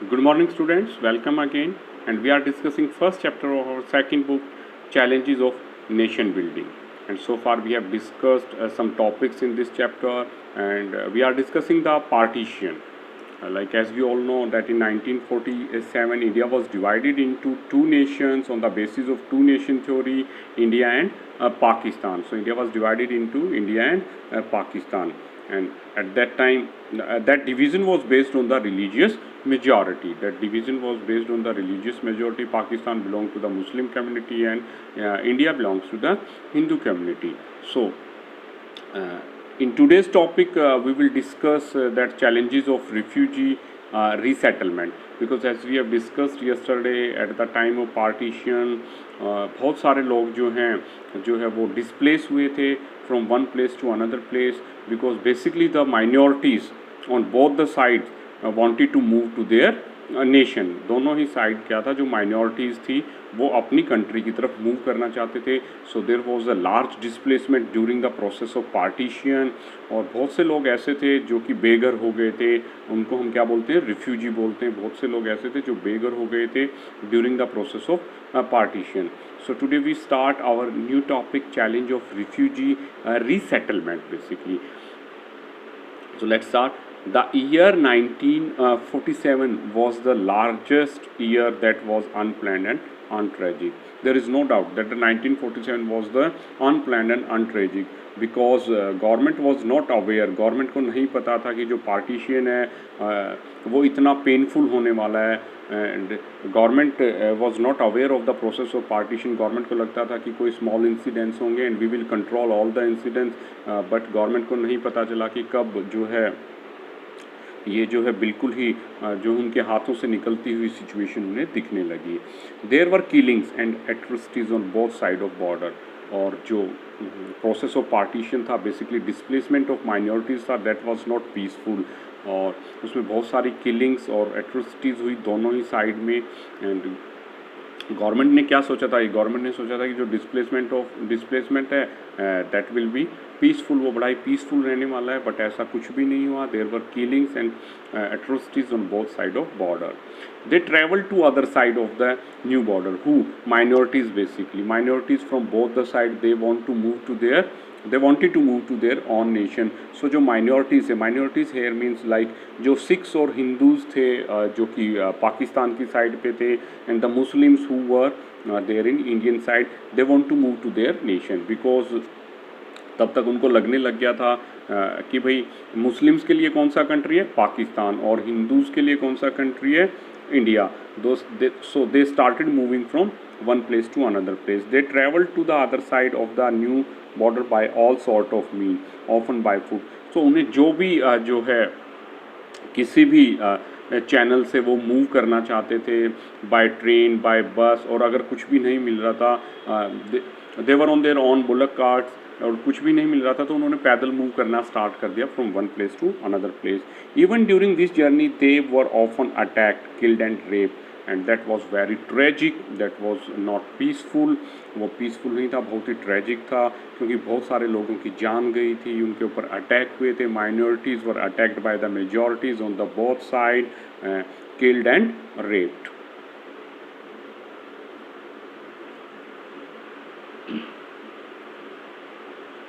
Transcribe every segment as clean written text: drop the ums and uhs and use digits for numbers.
Good morning, students. Welcome again, and we are discussing first chapter of our second book, Challenges of Nation Building. And so far, we have discussed some topics in this chapter, and we are discussing the partition. Like as we all know that in 1947, India was divided into two nations on the basis of two nation theory, India and Pakistan. So India was divided into India and Pakistan, and at that time that division was based on the religious majority. That division was based on the religious majority. Pakistan belonged to the Muslim community, and India belongs to the Hindu community. So in today's topic, we will discuss that challenges of refugee resettlement, because as we have discussed yesterday, at the time of partition, बहुत सारे लोग जो है वो displace हुए थे from one place to another place, because basically the minorities on both the sides wanted to move to their nation. दोनों ही साइड क्या था, जो माइनॉरिटीज़ थी वो अपनी कंट्री की तरफ मूव करना चाहते थे. So there was a large displacement during the process of partition. और बहुत से लोग ऐसे थे जो कि बेघर हो गए थे, उनको हम क्या बोलते हैं, रिफ्यूजी बोलते हैं. बहुत से लोग ऐसे थे जो बेघर हो गए थे during the process of partition. So today we start our new topic, challenge of refugee resettlement basically. So let's start. The year 1947 was the largest year that was unplanned and untragic. There is no doubt that the 1947 was the unplanned and untragic, because government was not aware. Government को नहीं पता था कि जो partition है वो इतना painful होने वाला है. And government was not aware of the process of partition. Government को लगता था कि कोई small incidents होंगे and we will control all the incidents. But government को नहीं पता चला कि कब जो है ये जो है बिल्कुल ही जो उनके हाथों से निकलती हुई सिचुएशन उन्हें दिखने लगी. There were killings and atrocities on both side of border. और जो प्रोसेस ऑफ पार्टीशन था, बेसिकली डिस्प्लेसमेंट ऑफ माइनॉरिटीज़ था, दैट वाज नॉट पीसफुल. और उसमें बहुत सारी किलिंग्स और एट्रोसिटीज़ हुई दोनों ही साइड में. एंड गवर्नमेंट ने क्या सोचा था, गवर्नमेंट ने सोचा था कि जो डिस्प्लेसमेंट है दैट विल बी पीसफुल, वो बड़ा ही पीसफुल रहने वाला है. बट ऐसा कुछ भी नहीं हुआ. There were killings and atrocities on both side of border. They traveled to other side of the new border. Who? Minorities basically. Minorities from both the side, they wanted to move to their own nation. So जो minorities है, minorities here means like जो Sikhs और Hindus थे जो कि पाकिस्तान की side पे थे, and the Muslims who were there in Indian side, they want to move to their nation, because तब तक उनको लगने लग गया था कि भाई मुस्लिम्स के लिए कौन सा कंट्री है, पाकिस्तान, और हिंदूज़ के लिए कौन सा कंट्री है, India. So they started moving from one place to another place. They traveled to the other side of the new border by all sort of means, often by foot. So उन्हें जो भी जो है किसी भी channel से वो move करना चाहते थे, बाय ट्रेन, बाय बस, और अगर कुछ भी नहीं मिल रहा था, they were on their own bullock carts, और कुछ भी नहीं मिल रहा था तो उन्होंने पैदल मूव करना स्टार्ट कर दिया from one place to another place. Even during this journey they were often attacked, killed and rape, and that was very tragic. That was not peaceful. वो पीसफुल नहीं था, बहुत ही ट्रेजिक था, क्योंकि बहुत सारे लोगों की जान गई थी, उनके ऊपर अटैक हुए थे. Minorities were attacked by the majorities on the both side, killed and raped.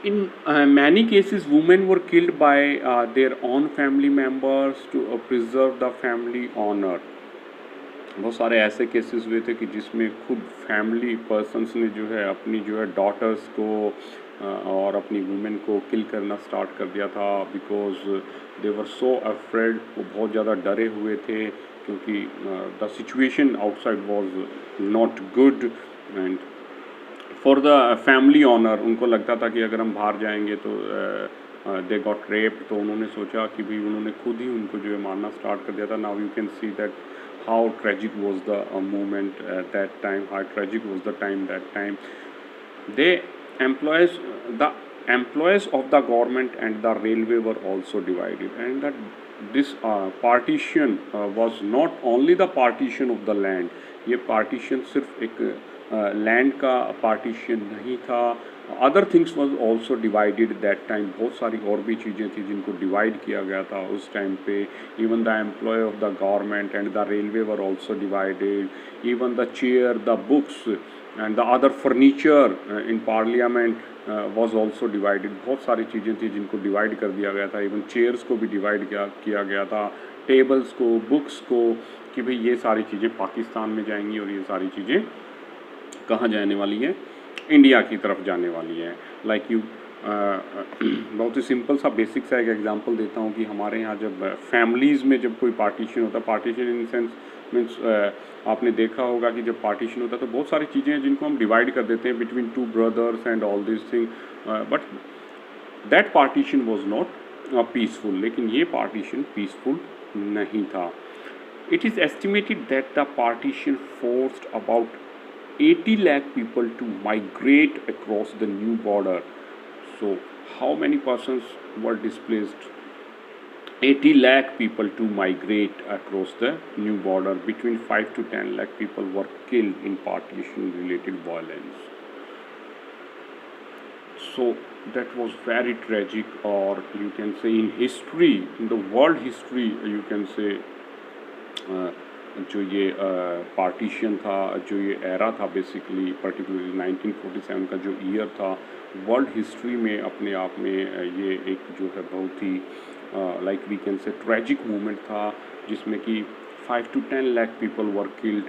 In many cases, women were killed by their own family members to preserve the family honor. बहुत सारे ऐसे केसेस हुए थे कि जिसमें खुद फैमिली पर्सन्स ने जो है अपनी जो है डॉटर्स को और अपनी वुमेन को किल करना स्टार्ट कर दिया था, because they were so afraid. वो बहुत ज़्यादा डरे हुए थे, क्योंकि the situation outside was not good. And for the family honour, उनको लगता था कि अगर हम बाहर जाएंगे तो दे गॉट रेप. तो उन्होंने सोचा कि भाई उन्होंने खुद ही उनको जो है मारना स्टार्ट कर दिया था. Now you can see that how tragic was the moment at that time, how tragic was the time that time. The employees of the government and the railway were also divided, and that this partition was not only the partition of the land. ये partition सिर्फ एक land का partition नहीं था, other things was also divided that time. बहुत सारी और भी चीज़ें थी जिनको डिवाइड किया गया था उस टाइम पे। Even the employ of the government and the railway were also divided, even the chair, the books and the other furniture in parliament was also divided. बहुत सारी चीज़ें थी जिनको डिवाइड कर दिया गया था। इवन चेयर्स को भी डिवाइड किया गया था, टेबल्स को, बुक्स को, कि भाई ये सारी चीज़ें पाकिस्तान में जाएंगी और ये सारी चीज़ें कहाँ जाने वाली है, इंडिया की तरफ जाने वाली है। लाइक यू बहुत ही सिंपल सा बेसिक सा एक एग्जांपल देता हूँ कि हमारे यहाँ जब फैमिलीज़ में जब कोई पार्टीशन होता है, पार्टीशन इन सेंस मीन्स आपने देखा होगा कि जब पार्टीशन होता है तो बहुत सारी चीज़ें हैं जिनको हम डिवाइड कर देते हैं between two brothers and all this thing, but that partition was not peaceful. लेकिन ये पार्टीशन पीसफुल नहीं था। It is estimated that the partition forced about 80 lakh people to migrate across the new border. So, how many persons were displaced? 80 lakh people to migrate across the new border. Between 5 to 10 lakh people were killed in partition-related violence. So, that was very tragic, or you can say in history, in the world history, you can say जो ये partition था, जो ये era था basically, particularly 1947 का जो year था, world history में अपने आप में ये एक जो है बहुत ही like we can say tragic moment था, जिसमें कि 5 to 10 lakh people were killed,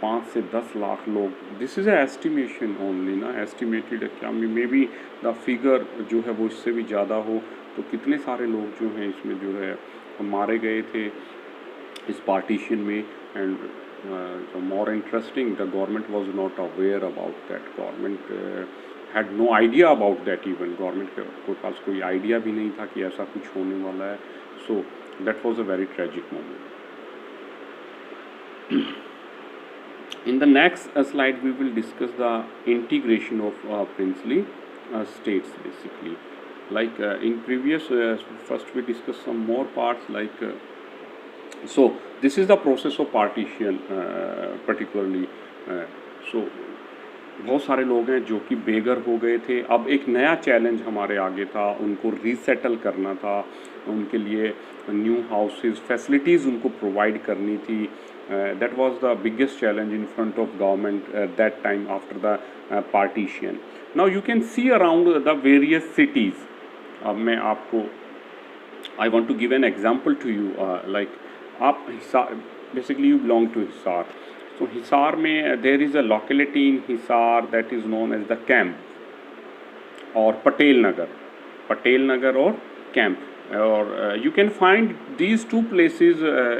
5 से 10 लाख लोग। This is a estimation only ना, एस्टिमेटेड है, क्या मे बी द फिगर जो है वो इससे भी ज़्यादा हो। तो कितने सारे लोग जो हैं इसमें जो है मारे गए थे इस पार्टीशन में। And more interesting, the government was not aware about that, government had no idea about that, even government के पास कोई आइडिया भी नहीं था कि ऐसा कुछ होने वाला है। So that was a very tragic moment. In the next slide we will discuss the integration of princely states basically. Like in previous first we discussed some more parts like so this is the process of partition particularly so बहुत सारे लोग हैं जो कि बेघर हो गए थे। अब एक नया चैलेंज हमारे आगे था, उनको रीसेटल करना था, उनके लिए न्यू हाउसेस, फैसिलिटीज़ उनको प्रोवाइड करनी थी। That was the biggest challenge in front of government that time after the partition. Now you can see around the various cities. अब मैं आपको I want to give an example to you, like आप Hisar, basically you belong to Hisar. तो हिसार में there is a locality in Hisar that is known as the camp और पटेल नगर और camp. और you can find these two places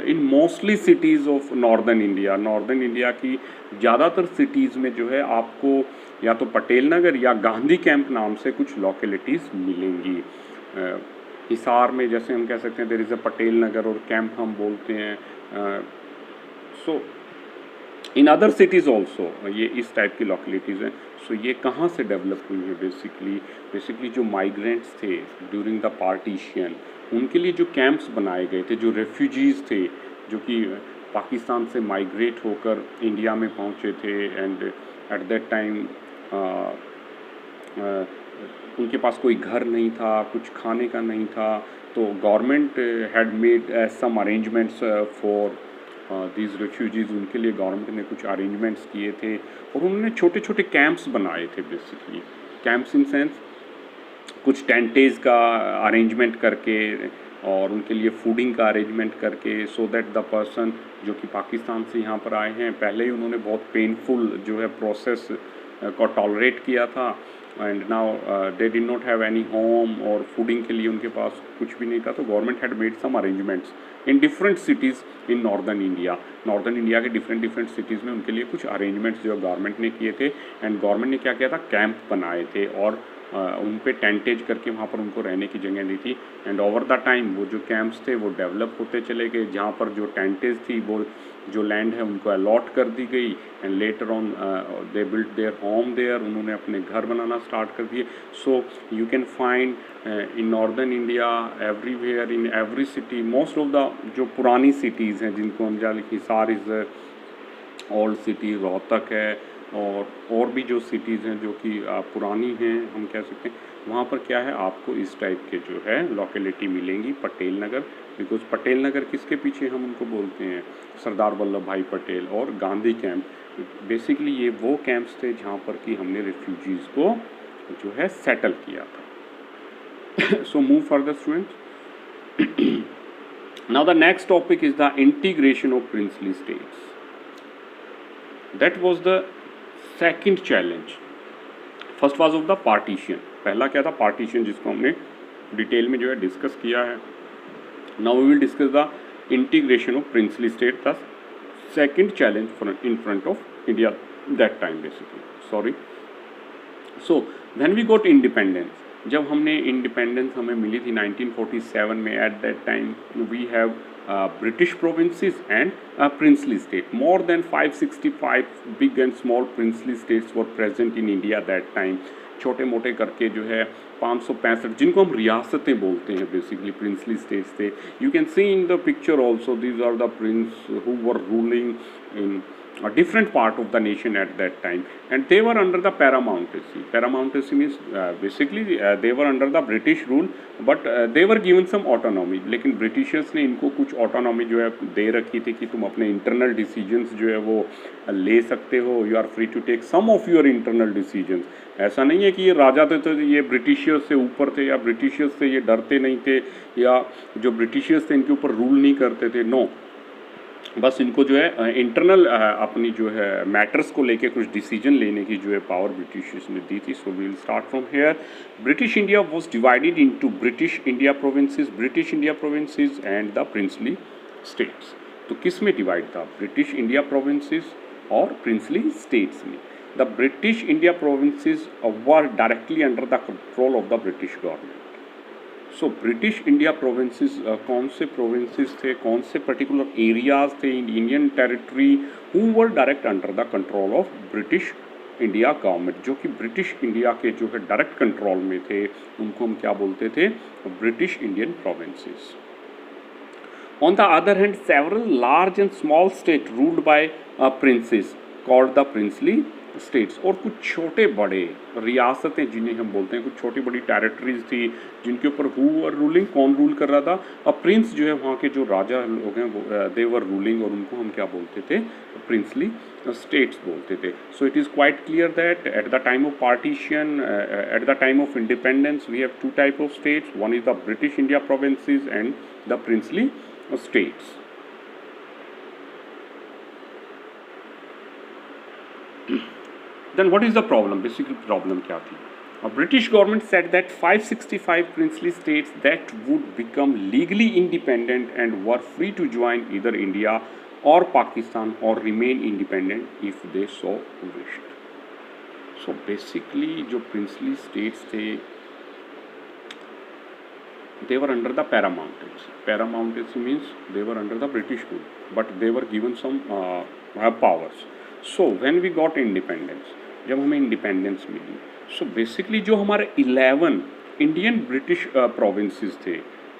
in mostly cities of northern India. Northern India की ज़्यादातर cities में जो है आपको या तो पटेल नगर या गांधी कैंप नाम से कुछ लोकेलिटीज़ मिलेंगी। हिसार में जैसे हम कह सकते हैं there is a Patel Nagar और कैंप हम बोलते हैं। सो इन अदर सिटीज़ ऑल्सो ये इस टाइप की लोकेलिटीज़ हैं। सो ये कहाँ से डेवलप हुई है बेसिकली जो माइग्रेंट्स थे ड्यूरिंग द पार्टीशन, उनके लिए जो कैंप्स बनाए गए थे, जो रेफ्यूजीज़ थे जो कि पाकिस्तान से माइग्रेट होकर इंडिया में पहुँचे थे। एंड एट दैट टाइम उनके पास कोई घर नहीं था, कुछ खाने का नहीं था, तो government had made some arrangements for these refugees. उनके लिए गवर्नमेंट ने कुछ अरेंजमेंट्स किए थे और उन्होंने छोटे छोटे कैंप्स बनाए थे। बेसिकली कैंप्स इन सेंस कुछ टेंटेज का अरेंजमेंट करके और उनके लिए फूडिंग का अरेंजमेंट करके, सो दैट द पर्सन जो कि पाकिस्तान से यहाँ पर आए हैं, पहले ही उन्होंने बहुत पेनफुल जो है प्रोसेस को टॉलरेट किया था। And now they did not have any home और फूडिंग के लिए उनके पास कुछ भी नहीं था। तो government had made some arrangements in different cities in northern India के डिफरेंट सिटीज़ में उनके लिए कुछ अरेंजमेंट्स जो गवर्नमेंट ने किए थे। एंड गवर्नमेंट ने क्या किया था, कैंप बनाए थे और उन पे टेंटेज करके वहाँ पर उनको रहने की जगह दी थी। एंड ओवर द टाइम वो जो कैंप्स थे वो डेवलप होते चले गए। जहाँ पर जो टेंटेज थी वो जो लैंड है उनको अलॉट कर दी गई। And later on they built their home there, उन्होंने अपने घर बनाना स्टार्ट कर दिए। So you can find in northern India everywhere in every city, most of the जो पुरानी सिटीज़ हैं जिनको हम Hisar is old city, Rohtak है, और भी जो सिटीज़ हैं जो कि पुरानी हैं हम कह सकते हैं, वहाँ पर क्या है आपको इस टाइप के जो है लोकेलिटी मिलेंगी। पटेल नगर, बिकॉज पटेल नगर किसके पीछे हम उनको बोलते हैं, सरदार वल्लभ भाई पटेल और गांधी कैंप। बेसिकली ये वो कैंप्स थे जहाँ पर कि हमने रिफ्यूजीज़ को जो है सेटल किया था। So move further students. Now the next topic is the integration of princely states. That was the second challenge. First was of the partition. पहला क्या था, partition, जिसको हमने डिटेल में जो है डिस्कस किया है. Now we will discuss the integration of princely state, the second challenge in front of India that time basically. Sorry. So when we got independence, जब हमने इंडिपेंडेंस हमें मिली थी 1947 में, at that time we have British provinces and princely state. More than 565 big and small princely states were present in India that time. छोटे मोटे करके जो है 565, जिनको हम रियासतें बोलते हैं, बेसिकली प्रिंसली स्टेट्स थे. You can see in the picture also, these are the prince who were ruling in a different part of the nation at that time, and they were under the paramountcy. Paramountcy means basically they were under the British rule, but they were given some autonomy. लेकिन Britishers ने इनको कुछ autonomy जो है दे रखी थी कि तुम अपने internal decisions जो है वो ले सकते हो. You are free to take some of your internal decisions. ऐसा नहीं है कि ये राजा थे तो ये ब्रिटिशर्स से ऊपर थे, या ब्रिटिशर्स से ये डरते नहीं थे, या जो ब्रिटिशर्स थे इनके ऊपर रूल नहीं करते थे. नो, बस इनको जो है इंटरनल अपनी जो है मैटर्स को लेके कुछ डिसीजन लेने की जो है पावर ब्रिटिशर्स ने दी थी. So we will start from here. British India was divided into British India provinces and the princely states. तो किस में डिवाइड था, ब्रिटिश इंडिया प्रोविंसेस और प्रिंसली स्टेट्स में. The British India provinces were directly under the control of the British government. So British India provinces कौन से provinces थे, कौन से पर्टिकुलर एरियाज थे in Indian territory who were direct under the control of British India government, जो कि British India के जो है डायरेक्ट कंट्रोल में थे, उनको हम क्या बोलते थे, British Indian provinces. On the other hand several large and small state ruled by princess called the princely states. और कुछ छोटे बड़े रियासतें जिन्हें हम बोलते हैं, कुछ छोटी बड़ी टेरिटरीज थी जिनके ऊपर हु वर रूलिंग, कौन रूल कर रहा था, और प्रिंस जो है वहाँ के जो राजा लोग हैं वो दे वर रूलिंग, और उनको हम क्या बोलते थे, प्रिंसली स्टेट्स बोलते थे. So it is quite clear that at the time of partition, at the time of independence we have two type of states. One is the British India provinces and the princely states. Then what is the problem? Basically problem क्या थी? A British government said that 565 princely states that would become legally independent and were free to join either India or Pakistan or remain independent if they so wished. So basically जो princely states थे, they were under the paramountcy. Paramountcy means they were under the British rule, but they were given some powers. So when we got independence, जब हमें independence मिली, so basically जो हमारे 11 Indian British provinces थे,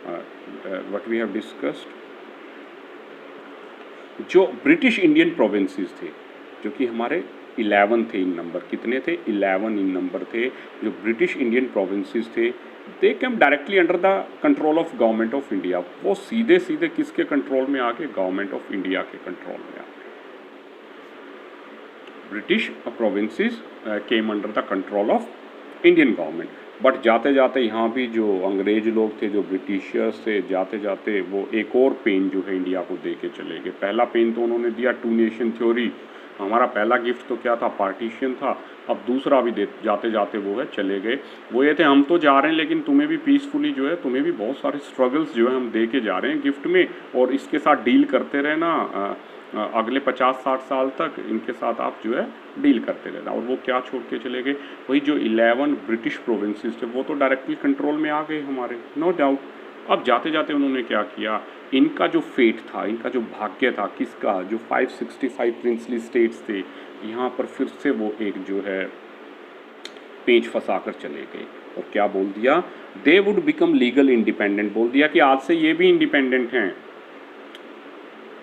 what we have discussed, जो British Indian provinces थे, जो कि हमारे 11 थे इन नंबर. कितने थे, 11 इन नंबर थे जो ब्रिटिश इंडियन प्रोविंसेस थे. They came directly under the control of government of India. वो सीधे सीधे किसके कंट्रोल में आके, गवर्नमेंट ऑफ इंडिया के कंट्रोल में आके. British provinces came under the control of Indian government. But जाते जाते यहाँ भी जो अंग्रेज लोग थे, जो ब्रिटिशर्स थे, जाते जाते वो एक और पेन जो है इंडिया को दे के चले गए. पहला पेन तो उन्होंने दिया टू नेशन थ्योरी. हमारा पहला गिफ्ट तो क्या था, पार्टीशन था. अब दूसरा भी दे जाते जाते वो है चले गए. वो ये थे, हम तो जा रहे हैं लेकिन तुम्हें भी पीसफुली जो है, तुम्हें भी बहुत सारे स्ट्रगल्स जो है हम दे के जा रहे हैं गिफ्ट में, और इसके साथ डील करते रहना अगले 50-60 साल तक. इनके साथ आप जो है डील करते रहना. और वो क्या छोड़ के चले गए, वही जो 11 ब्रिटिश प्रोविंसेस थे वो तो डायरेक्टली कंट्रोल में आ गए हमारे, नो डाउट. अब जाते जाते उन्होंने क्या किया, इनका जो फेट था, इनका जो भाग्य था, किसका, जो 565 प्रिंसली स्टेट्स थे, यहाँ पर फिर से वो एक जो है पेच फंसा कर चले गए. और क्या बोल दिया, they would become legal independent. बोल दिया कि आज से ये भी इंडिपेंडेंट हैं.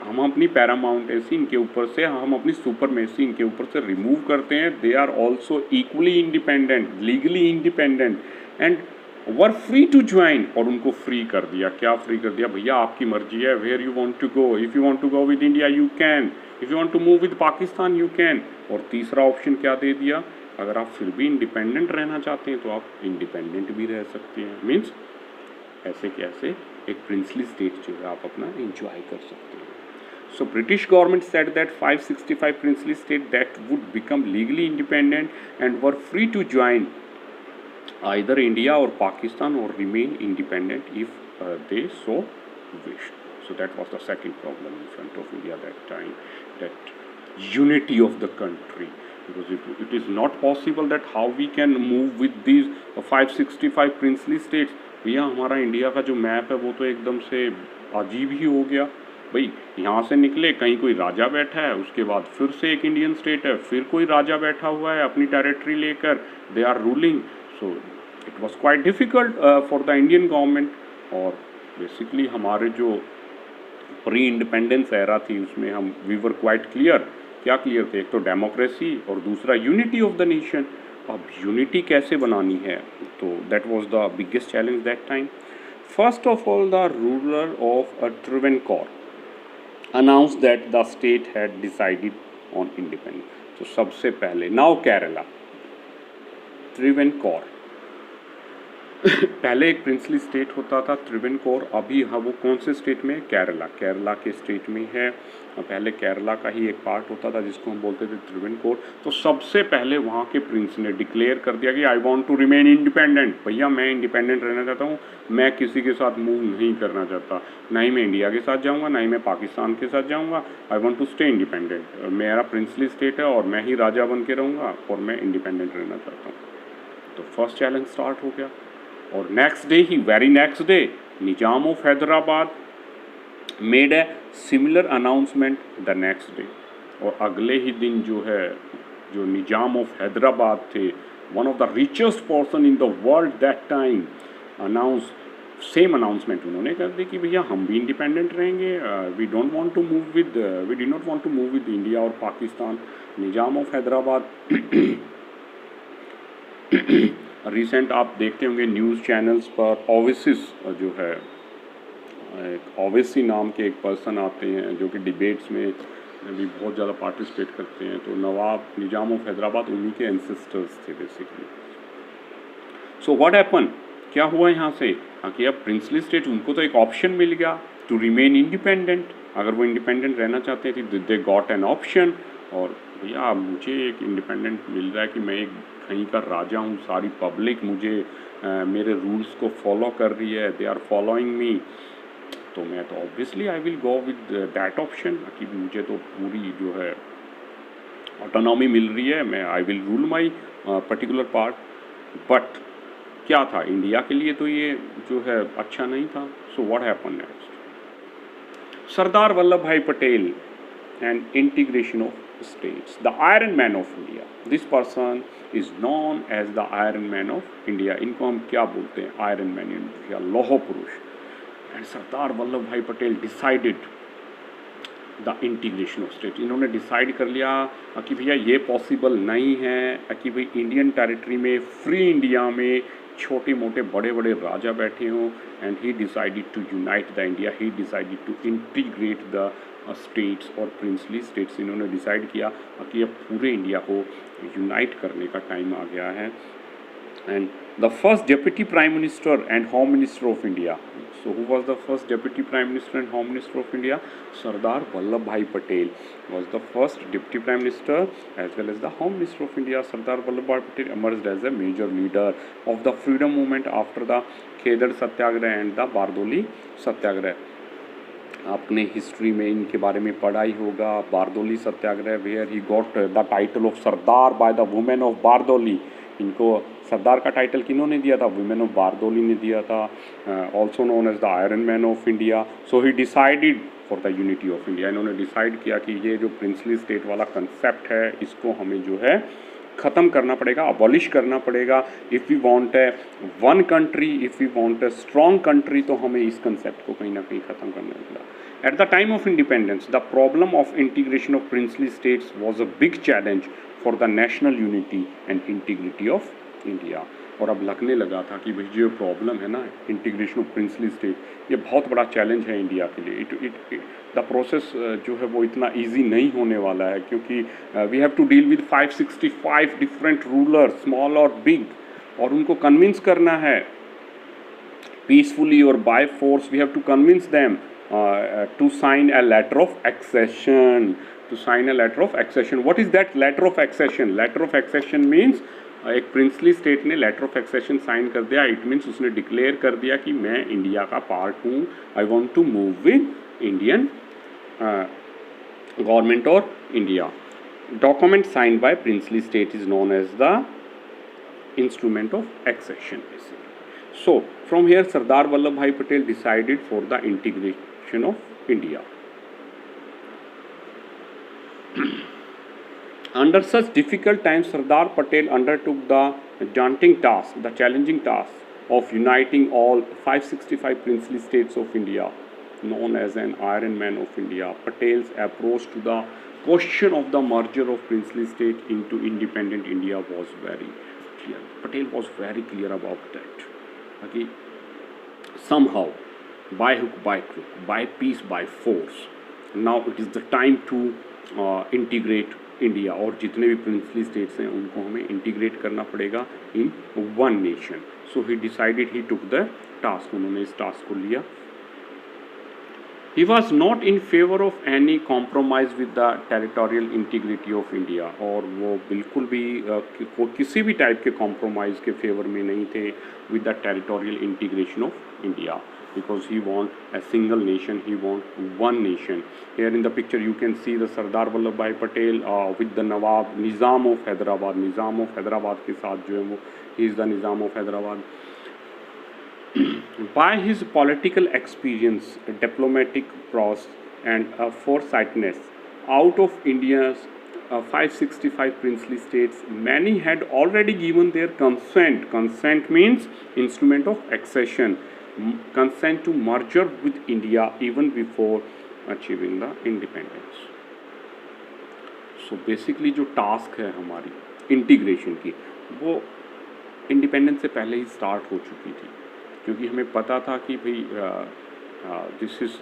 हम अपनी पैरामाउंटेसी इनके ऊपर से, हम अपनी सुपरमेसी इनके ऊपर से रिमूव करते हैं। They are also equally independent, legally independent and were free to join. और उनको फ्री कर दिया। क्या फ्री कर दिया? भैया आपकी मर्जी है, where you want to go. If you want to go with India you can, if you want to move with Pakistan you can. और तीसरा ऑप्शन क्या दे दिया? अगर आप फिर भी इंडिपेंडेंट रहना चाहते हैं तो आप इंडिपेंडेंट भी रह सकते हैं। मीन्स ऐसे कैसे एक प्रिंसली स्टेट जो है आप अपना एंजॉय कर सकते हैं। So British government said that 565 princely states that would become legally independent and were free to join either India or Pakistan or remain independent if they so wished. So that was the second problem in front of India that time, that unity of the country. Because it is not possible that how we can move with these 565 princely states. भैया हमारा India का जो map है वो तो एकदम से अजीब ही हो गया। भाई यहाँ से निकले, कहीं कोई राजा बैठा है, उसके बाद फिर से एक इंडियन स्टेट है, फिर कोई राजा बैठा हुआ है अपनी टेरिटरी लेकर, they are ruling. So it was quite difficult for the Indian government. और बेसिकली हमारे जो प्री इंडिपेंडेंस एरा थी उसमें हम वी वर क्वाइट क्लियर। क्या क्लियर थे? एक तो डेमोक्रेसी और दूसरा यूनिटी ऑफ द नेशन। अब यूनिटी कैसे बनानी है? तो that was the biggest challenge that time. First of all the ruler of Travancore announced that the state had decided on independence. तो सबसे पहले नाउ केरला, ट्रेवेनकोर पहले एक प्रिंसली स्टेट होता था ट्रेवेनकोर। अभी हाँ वो कौन से स्टेट में? केरला, केरला के स्टेट में है। पहले केरला का ही एक पार्ट होता था जिसको हम बोलते थे ट्रेवेनकोर। तो सबसे पहले वहाँ के प्रिंस ने डिक्लेयर कर दिया कि I want to remain independent. भैया मैं इंडिपेंडेंट रहना चाहता हूँ, मैं किसी के साथ मूव नहीं करना चाहता, ना ही मैं इंडिया के साथ जाऊँगा, ना ही मैं पाकिस्तान के साथ जाऊँगा। I want to stay independent. मेरा प्रिंसली स्टेट है और मैं ही राजा बन के रहूँगा और मैं इंडिपेंडेंट रहना चाहता हूँ। तो फर्स्ट चैलेंज स्टार्ट हो गया। और next day he, very next day, Nizam of Hyderabad made a similar announcement the next day. और अगले ही दिन जो है, जो निजाम ऑफ हैदराबाद थे, one of the richest person in the world that time, announce same announcement उन्होंने कर दी कि भैया हम भी इंडिपेंडेंट रहेंगे, we don't want to move with, we did not want to move with India और पाकिस्तान। निजाम ऑफ हैदराबाद रिसेंट आप देखते होंगे न्यूज़ चैनल्स पर, ओवैसी जो है, एक ओवैसी नाम के एक पर्सन आते हैं जो कि डिबेट्स में भी बहुत ज़्यादा पार्टिसिपेट करते हैं। तो नवाब निजाम ऑफ हैदराबाद उन्हीं के एंसेस्टर्स थे बेसिकली। सो व्हाट हैपन, क्या हुआ यहाँ से कि अब प्रिंसली स्टेट उनको तो एक ऑप्शन मिल गया टू रिमेन इंडिपेंडेंट। अगर वो इंडिपेंडेंट रहना चाहते थे दे गॉट एन ऑप्शन। और भैया मुझे एक इंडिपेंडेंट मिल रहा है कि मैं एक कहीं का राजा हूँ, सारी पब्लिक मुझे मेरे रूल्स को फॉलो कर रही है, दे आर फॉलोइंग मी। तो मैं तो obviously I will go with that option कि मुझे तो पूरी जो है ऑटोनॉमी मिल रही है, मैं I will rule my particular part. But क्या था, इंडिया के लिए तो ये जो है अच्छा नहीं था। So what happen next, Sardar Vallabh Bhai Patel and integration of states, the Iron Man of India. This person is known as the Iron Man of India. इनको हम क्या बोलते हैं? Iron Man या लौह पुरुष। And Sardar Vallabh Bhai Patel decided the integration of state. इन्होंने decide कर लिया कि भैया ये पॉसिबल नहीं है कि भाई इंडियन टेरिटरी में, फ्री इंडिया में छोटे मोटे बड़े बड़े राजा बैठे हों। And he decided to unite the India, he decided to integrate the states और प्रिंसली स्टेट्स। इन्होंने डिसाइड किया कि अब पूरे इंडिया को यूनाइट करने का टाइम आ गया है। And the first deputy prime minister and home minister of India, so who was the first deputy prime minister and home minister of India? Sardar Vallabh Bhai Patel was the first deputy prime minister as well as the home minister of India. Sardar Vallabhbhai Patel emerged as a major leader of the freedom movement after the Khedar Satyagraha and the Bardoli Satyagraha. आपने history में इनके बारे में पढ़ा ही होगा, Bardoli Satyagraha, where he got the title of Sardar by the women of Bardoli. इनको सरदार का टाइटल किन्होंने दिया था? वुमेन ऑफ बारदोली ने दिया था। Also known as the iron man of India. So he decided for the unity of India. इन्होंने डिसाइड किया कि ये जो प्रिंसली स्टेट वाला कंसेप्ट है इसको हमें जो है ख़त्म करना पड़ेगा, अबॉलिश करना पड़ेगा। If we want a one country, if we want a strong country, तो हमें इस कंसेप्ट को कहीं ना कहीं ख़त्म करना पड़ेगा। At the time of independence, the problem of integration of princely states was a big challenge for the national unity and integrity of India. और अब लगने लगा था कि भाई जो प्रॉब्लम है ना इंटीग्रेशन ऑफ प्रिंसली स्टेट, ये बहुत बड़ा चैलेंज है इंडिया के लिए. द प्रोसेस जो है वो इतना इजी नहीं होने वाला है, क्योंकि we have to deal with 565 different ruler, small और बिग, और उनको कन्विंस करना है peacefully or by force. We have to convince them to sign a letter of accession. What is that letter of accession? Letter of accession means एक princely state ने letter of accession sign कर दिया. It means उसने declare कर दिया कि मैं India का पार्ट हूँ, I want to move with Indian government और India. Document sign by princely state is known as the instrument of accession. So, from here Sardar Vallabhbhai Patel decided for the integration of India. Under such difficult times, Sardar Patel undertook the daunting task, the challenging task of uniting all 565 princely states of India, known as an Iron Man of India. Patel's approach to the question of the merger of princely state into independent India was very clear. Patel was very clear about that. Okay. Somehow, by hook, by crook, by peace, by force, now it is the time to integrate India. और जितने भी princely states हैं उनको हमें integrate करना पड़ेगा in one nation. So he decided, he took the task. उन्होंने इस task को लिया. He was not in favor of any compromise with the territorial integrity of India. और वो बिल्कुल भी किसी भी टाइप के compromise के फेवर में नहीं थे with the territorial integration of India, because he want a single nation, he want one nation. Here in the picture you can see the Sardar Vallabhbhai Patel with the Nawab Nizam of Hyderabad. Nizam of Hyderabad के साथ जो है वो he is the Nizam of Hyderabad. By his political experience, diplomatic prowess, and foresightedness, out of India's 565 princely states, many had already given their consent. Consent means instrument of accession, consent to merger with India even before achieving the independence. So basically जो task है हमारी integration की, वो independence से पहले ही start हो चुकी थी, क्योंकि हमें पता था कि भाई this is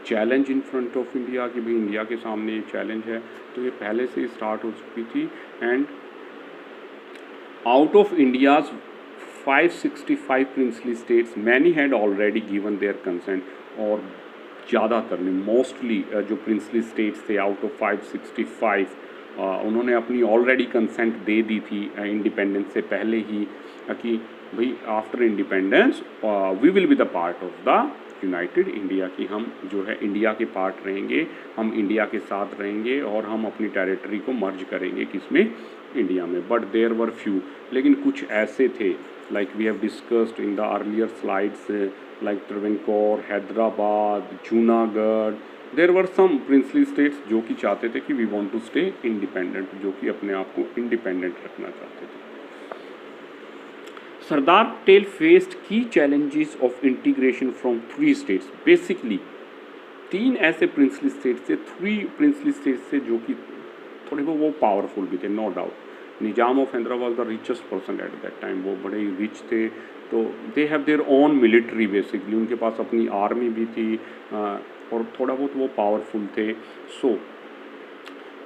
challenge in front of India, कि भाई इंडिया के सामने ये चैलेंज है, तो ये पहले से ही स्टार्ट हो चुकी थी. And out of India's 565 princely states, many had already given their consent. और ज़्यादातर ने, मोस्टली जो प्रिंसली स्टेट्स थे आउट ऑफ 565, उन्होंने अपनी ऑलरेडी कंसेंट दे दी थी इंडिपेंडेंस से पहले ही, कि भाई after independence we will be the part of the united India, कि हम जो है इंडिया के पार्ट रहेंगे, हम इंडिया के साथ रहेंगे और हम अपनी टेरिटरी को मर्ज करेंगे किसमें, इंडिया में. बट देयर वर फ्यू, लेकिन कुछ ऐसे थे, like we have discussed in the earlier slides, like Travancore, Hyderabad, Junagadh. There were some princely states जो कि चाहते थे कि we want to stay independent, जो कि अपने आप को इंडिपेंडेंट रखना चाहते थे. Sardar Patel faced key challenges of integration from 3 states. Basically, 3 ऐसे princely states थे, 3 princely states थे जो कि थोड़े वो पावरफुल भी थे, no doubt. Nizam of Hyderabad the richest person at that time, वो बड़े रिच थे, तो they have their own military. Basically उनके पास अपनी आर्मी भी थी और थोड़ा बहुत वो पावरफुल थे. सो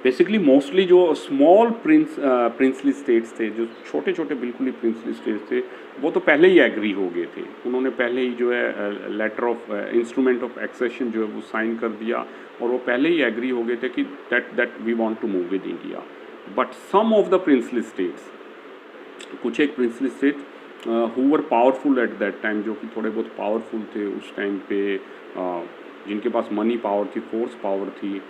बेसिकली मोस्टली जो स्मॉल प्रिंसली स्टेट्स थे, जो छोटे छोटे बिल्कुल ही प्रिंसली स्टेट्स थे, वो तो पहले ही एग्री हो गए थे. उन्होंने पहले ही जो है letter of instrument of accession जो है वो साइन कर दिया, और वो पहले ही एग्री हो गए थे कि that we want to move with India. But some of the princely states, कुछ एक princely state who were powerful at that time, जो कि थोड़े बहुत पावरफुल थे उस टाइम पे, जिनके पास मनी पावर थी, फोर्स पावर थी,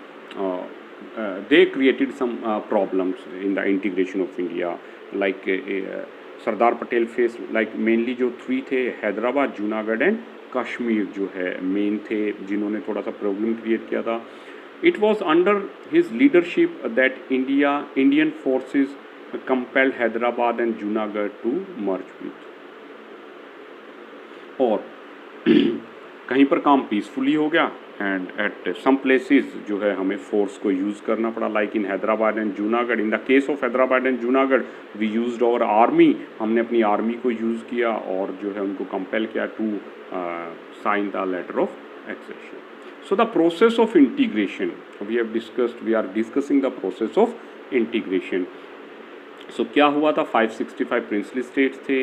they created some problems in the integration of India. Like Sardar Patel faced, like mainly जो 3 थे, हैदराबाद, जूनागढ़ एंड कश्मीर जो है मेन थे, जिन्होंने थोड़ा सा प्रॉब्लम क्रिएट किया था. It was under his leadership that Indian forces compelled Hyderabad and Junagadh to merge with. और कहीं पर काम पीसफुली हो गया एंड एट सम प्लेसेस जो है हमें फोर्स को यूज़ करना पड़ा, like in Hyderabad and Junagadh. In the case of Hyderabad and Junagadh we used our army, हमने अपनी आर्मी को यूज़ किया और जो है उनको कंपेल किया to sign the letter of accession. So the process of integration we have discussed, we are discussing the process of integration. So क्या हुआ था, 565 princely states थे,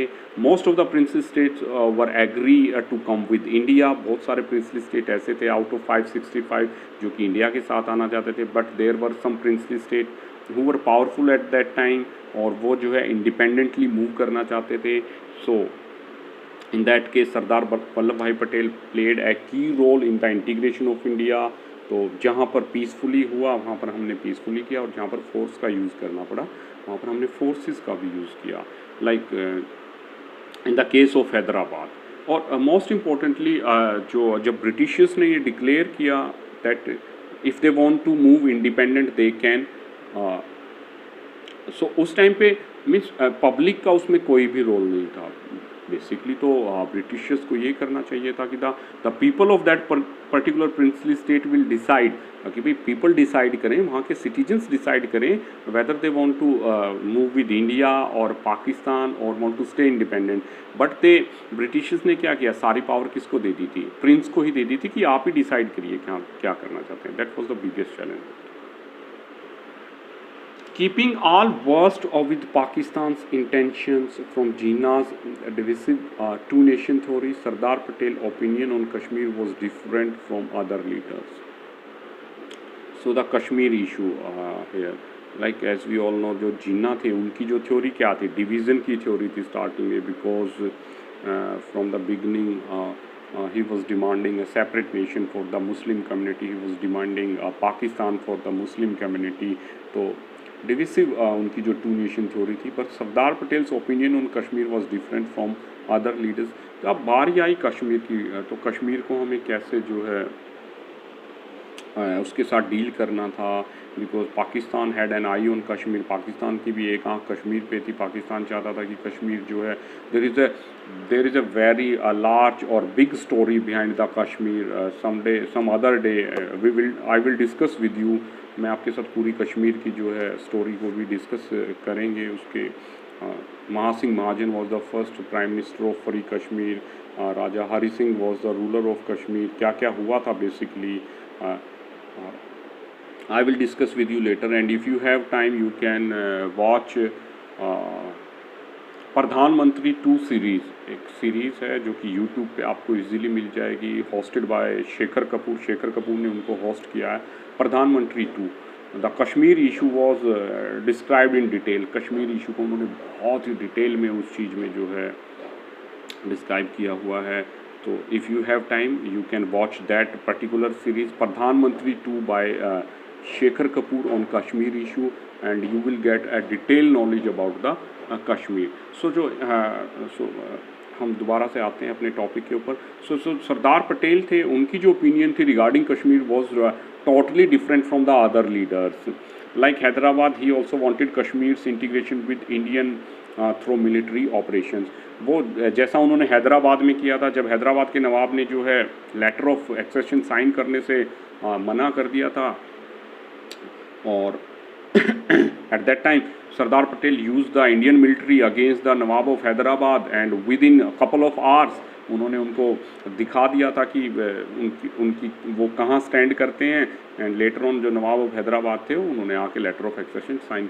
most of the princely states were agree to come with India। बहुत सारे princely state ऐसे थे out of 565 जो कि इंडिया के साथ आना चाहते थे, but there were some princely state who were powerful at that time और वो जो है independently move करना चाहते थे। So in that case Sardar Vallabh Bhai Patel played a key role in the integration of India। तो जहाँ पर पीसफुली हुआ वहाँ पर हमने पीसफुली किया और जहाँ पर फोर्स का यूज़ करना पड़ा वहाँ पर हमने फोर्सेस का भी यूज़ किया, like in the case of Hyderabad. और मोस्ट इम्पोर्टेंटली जो जब ब्रिटिशर्स ने ये डिक्लेयर किया that if they want to move independent they can, so उस टाइम पे मीन्स पब्लिक का उसमें कोई भी रोल नहीं था बेसिकली। तो ब्रिटिशर्स को ये करना चाहिए था कि the people of that particular princely state will decide, कि भाई पीपल डिसाइड करें, वहाँ के सिटीजन्स डिसाइड करें whether they want to move with India और पाकिस्तान और want to stay independent. But the Britishers ने क्या किया, सारी पावर किसको दे दी थी, प्रिंस को ही दे दी थी कि आप ही डिसाइड करिए क्या करना चाहते हैं। That was the biggest challenge. Keeping all versed with Pakistan's intentions from Jinnah's divisive two-nation theory, Sardar Patel's opinion on Kashmir was different from other leaders. So the Kashmir issue here, like as we all know, जो जिन्ना थे उनकी जो theory क्या थी, division की theory थी starting में, because from the beginning he was demanding a separate nation for the Muslim community, he was demanding Pakistan for the Muslim community। तो डिविसिव उनकी जो टू नेशन थ्योरी थी, पर Sardar Patel's opinion on Kashmir was different from other leaders. तो अब बारी आई कश्मीर की, तो कश्मीर को हमें कैसे जो है उसके साथ डील करना था, because Pakistan had an I on Kashmir, Pakistan की भी एक आंख कश्मीर पे थी। पाकिस्तान चाहता था कि कश्मीर जो है there is a very large और big story behind the Kashmir. Some other day I will discuss with you, मैं आपके साथ पूरी कश्मीर की जो है स्टोरी को भी डिस्कस करेंगे। उसके Mahasingh Mahajan was the first prime minister of free Kashmir, Raja Hari Singh was the ruler of Kashmir, क्या क्या हुआ था basically I will discuss with you later, and if you have time you can watch प्रधानमंत्री 2 सीरीज़, एक सीरीज़ है जो कि यूट्यूब पे आपको इजीली मिल जाएगी, होस्टेड बाय शेखर कपूर। शेखर कपूर ने उनको होस्ट किया है। प्रधानमंत्री 2, the Kashmir issue was described in detail. Kashmir issue को उन्होंने बहुत ही डिटेल में उस चीज़ में जो है डिस्क्राइब किया हुआ है। तो if you have time you can watch that particular series Pradhanmantri 2 by Shekhar Kapur on Kashmir issue, and you will get a detail knowledge about the Kashmir. So हम दोबारा से आते हैं अपने टॉपिक के ऊपर। सो सरदार पटेल थे, उनकी जो ओपिनियन थी regarding Kashmir was totally different from the other leaders. Like Hyderabad he also wanted Kashmir's integration with Indian through military operations. वो जैसा उन्होंने हैदराबाद में किया था, जब हैदराबाद के नवाब ने जो है लेटर ऑफ एक्सेशन साइन करने से मना कर दिया था, और eight that time Sardar Patel use the Indian military against the Nawab of Hyderabad, and with in couple of hours उन्होंने उनको दिखा दिया था कि उनकी वो कहाँ स्टैंड करते हैं। एंड लेटर ऑन जो नवाब ऑफ हैदराबाद थे उन्होंने आके लेटर ऑफ एक्सेशन साइन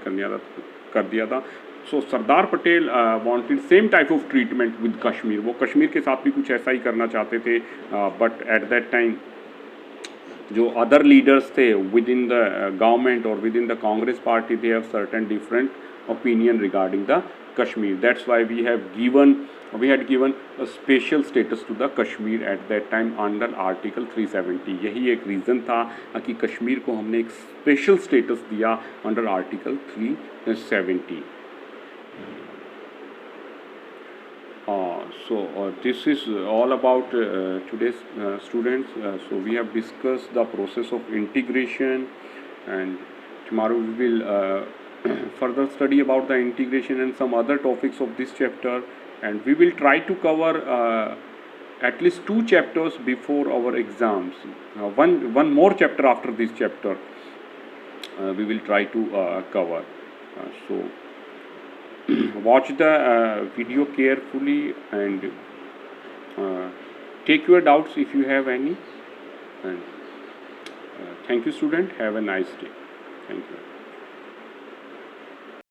कर दिया था। So Sardar Patel wanted same type of treatment with Kashmir, वो कश्मीर के साथ भी कुछ ऐसा ही करना चाहते थे। बट एट दैट टाइम जो अदर लीडर्स थे विद इन द गवर्नमेंट और within the Congress party, they have certain different opinion regarding the Kashmir. That's why we had given a special status to the Kashmir at that time under Article 370। यही एक reason था कि कश्मीर को हमने एक special status दिया under article 370। So this is all about today's students. So we have discussed the process of integration, and tomorrow we will further study about the integration and some other topics of this chapter, and we will try to cover at least 2 chapters before our exams. One more chapter after this chapter we will try to cover. So watch the video carefully and take your doubts if you have any. And thank you, student. Have a nice day. Thank you.